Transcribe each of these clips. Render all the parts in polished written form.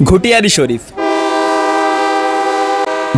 ঘটিয়ারি শরীফ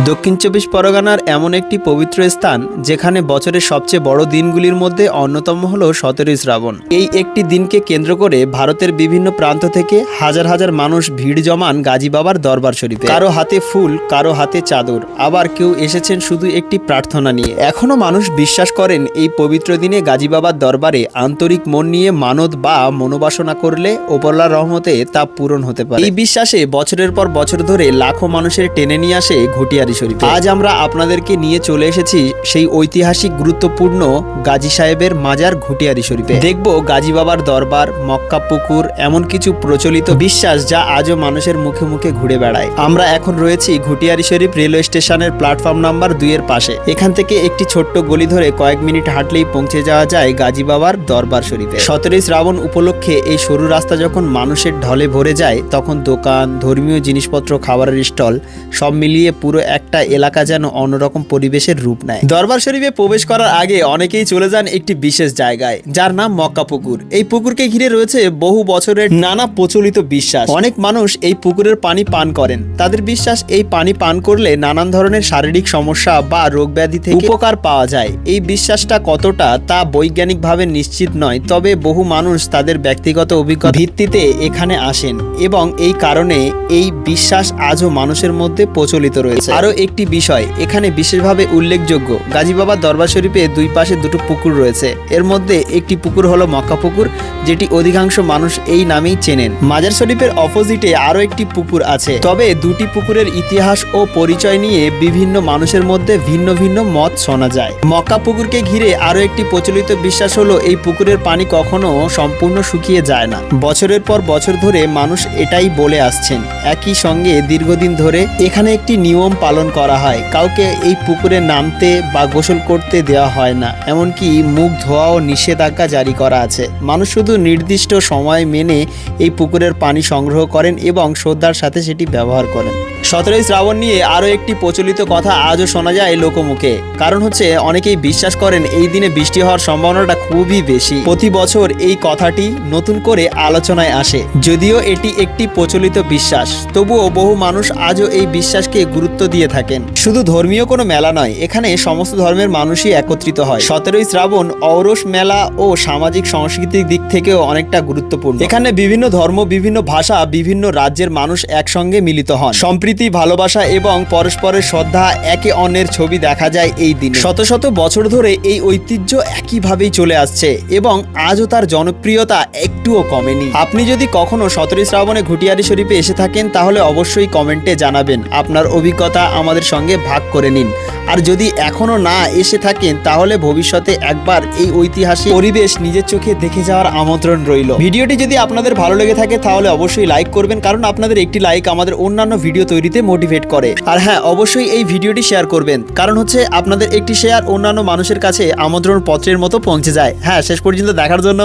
দক্ষিণ চব্বিশ পরগনার এমন একটি পবিত্র স্থান যেখানে বছরের সবচেয়ে বড় দিনগুলির মধ্যে অন্যতম হল 17ই শ্রাবণ। এই একটি দিনকে কেন্দ্র করে ভারতের বিভিন্ন প্রান্ত থেকে হাজার হাজার মানুষ ভিড় জমান গাজী বাবার দরবার শরীফে। কারো হাতে ফুল, কারো হাতে চাদর, আবার কেউ এসেছেন শুধু একটি প্রার্থনা নিয়ে। এখনো মানুষ বিশ্বাস করেন এই পবিত্র দিনে গাজী বাবার দরবারে আন্তরিক মন নিয়ে মানত বা মনোবাসনা করলে ওপরলার রহমতে তা পূরণ হতে পারে। এই বিশ্বাসে বছরের পর বছর ধরে লাখো মানুষের টেনে নিয়ে আসে ঘটিয়ারি শরীফে। আজ আমরা আপনাদেরকে নিয়ে চলে এসেছি সেই ঐতিহাসিক গুরুত্বপূর্ণ গাজী সাহেবের মাজার ঘটিয়ারি শরীফে। দেখব গাজী বাবার দরবার, মক্কা পুকুর, এমন কিছু প্রচলিত বিশ্বাস যা আজও মানুষের মুখে মুখে ঘুরে বেড়ায়। আমরা এখন রয়েছি ঘটিয়ারি শরীফ রেলওয়ে স্টেশনের প্ল্যাটফর্ম নাম্বার 2 এর পাশে। এখান থেকে একটি ছোট্ট গলি ধরে কয়েক মিনিট হাঁটলেই পৌঁছে যাওয়া যায় গাজী বাবার দরবার শরীফে। 17ই শ্রাবণ উপলক্ষে এই সরু রাস্তা যখন মানুষের ঢলে ভরে যায়, তখন দোকান, ধর্মীয় জিনিসপত্র, খাবারের স্টল সব মিলিয়ে পুরো একটা এলাকা যেন অন্যরকম পরিবেশের রূপ নেয়। দরবার শরীফে প্রবেশ করার আগে অনেকেই চলে যান একটি বিশেষ জায়গায়, যার নাম মক্কা পুকুর। এই পুকুরকে ঘিরে রয়েছে বহু বছরের নানা প্রচলিত বিশ্বাস। অনেক মানুষ এই পুকুরের পানি পান করেন। তাদের বিশ্বাস এই পানি পান করলে নানান ধরনের শারীরিক সমস্যা বা রোগ ব্যাধি থেকে উপকার পাওয়া যায়। এই বিশ্বাসটা কতটা তা বৈজ্ঞানিকভাবে নিশ্চিত নয়, তবে বহু মানুষ তাদের ব্যক্তিগত অভিজ্ঞতার ভিত্তিতে এখানে আসেন এবং এই কারণে এই বিশ্বাস আজও মানুষের মধ্যে প্রচলিত রয়েছে। আরও একটি বিষয় এখানে বিশেষভাবে উল্লেখযোগ্য, গাজী বাবার দরবার শরীফে দুই পাশে দুটো পুকুর রয়েছে। এর মধ্যে একটি পুকুর হলো মক্কা পুকুর, যেটি অধিকাংশ মানুষ এই নামেই চেনেন। মাজার শরীফের অপোজিটে আরও একটি পুকুর আছে, তবে দুটি পুকুরের ইতিহাস ও পরিচয় নিয়ে বিভিন্ন মানুষের মধ্যে ভিন্ন ভিন্ন মত শোনা যায়। মক্কা পুকুরকে ঘিরে আরও একটি প্রচলিত বিশ্বাস হলো এই পুকুরের পানি কখনো সম্পূর্ণ শুকিয়ে যায় না। বছরের পর বছর ধরে মানুষ এটাই বলে আসছেন। একই সঙ্গে দীর্ঘদিন ধরে এখানে একটি নিয়ম পালন করা হয়, কাউকে এই পুকুরে নামতে বা গোসল করতে দেওয়া হয় না, এমনকি মুখ ধোয়াও নিষেধাজ্ঞা জারি করা আছে। মানুষ শুধু নির্দিষ্ট সময় মেনে এই পুকুরের পানি সংগ্রহ করেন এবং শ্রদ্ধার সাথে সেটি ব্যবহার করেন। 17ই শ্রাবণ নিয়ে আরও একটি প্রচলিত কথা আজও শোনা যায় লোকমুখে। কারণ হচ্ছে অনেকেই বিশ্বাস করেন এই দিনে বৃষ্টি হওয়ার সম্ভাবনাটা খুবই বেশি। প্রতি বছর এই কথাটি নতুন করে আলোচনায় আসে। যদিও এটি একটি প্রচলিত বিশ্বাস, তবুও বহু মানুষ আজও এই বিশ্বাসকে গুরুত্ব দিয়ে থাকেন। শুধু ধর্মীয় কোনো মেলা নয়, এখানে সমস্ত ধর্মের মানুষই একত্রিত হয়। 17ই শ্রাবণ ঔরস মেলা ও সামাজিক সংস্কৃতির দিক থেকেও অনেকটা গুরুত্বপূর্ণ। এখানে বিভিন্ন ধর্ম, বিভিন্ন ভাষা, বিভিন্ন রাজ্যের মানুষ একসঙ্গে মিলিত হন। সম্প্রীতি, ভালোবাসা এবং পরস্পরের শ্রদ্ধা, একে অন্যের ছবি দেখা যায় এই দিনে। শত শত বছর ধরে এই ঐতিহ্য একইভাবেই চলে আসছে এবং আজও তার জনপ্রিয়তা একটুও কমেনি। আপনি যদি কখনো 17ই শ্রাবণে ঘটিয়ারি শরীফে এসে থাকেন, তাহলে অবশ্যই কমেন্টে জানাবেন। আপনার অভিজ্ঞতা আমাদের সঙ্গে ভাগ করে নিন। আর যদি এখনো না এসে থাকেন, তাহলে ভবিষ্যতে একবার এই ঐতিহাসিক পরিবেশ নিজের চোখে দেখে যাওয়ার আমন্ত্রণ রইল। ভিডিওটি যদি আপনাদের ভালো লেগে থাকে তাহলে অবশ্যই লাইক করবেন, কারণ আপনাদের একটি লাইক আমাদের অন্যান্য ভিডিও তৈরিতে মোটিভেট করে। আর হ্যাঁ, অবশ্যই এই ভিডিওটি শেয়ার করবেন, কারণ হচ্ছে আপনাদের একটি শেয়ার অন্যান্য মানুষের কাছে আমন্ত্রণ পত্রের মতো পৌঁছে যায়। হ্যাঁ, শেষ পর্যন্ত দেখার জন্য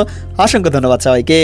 অসংখ্য ধন্যবাদ সবাইকে।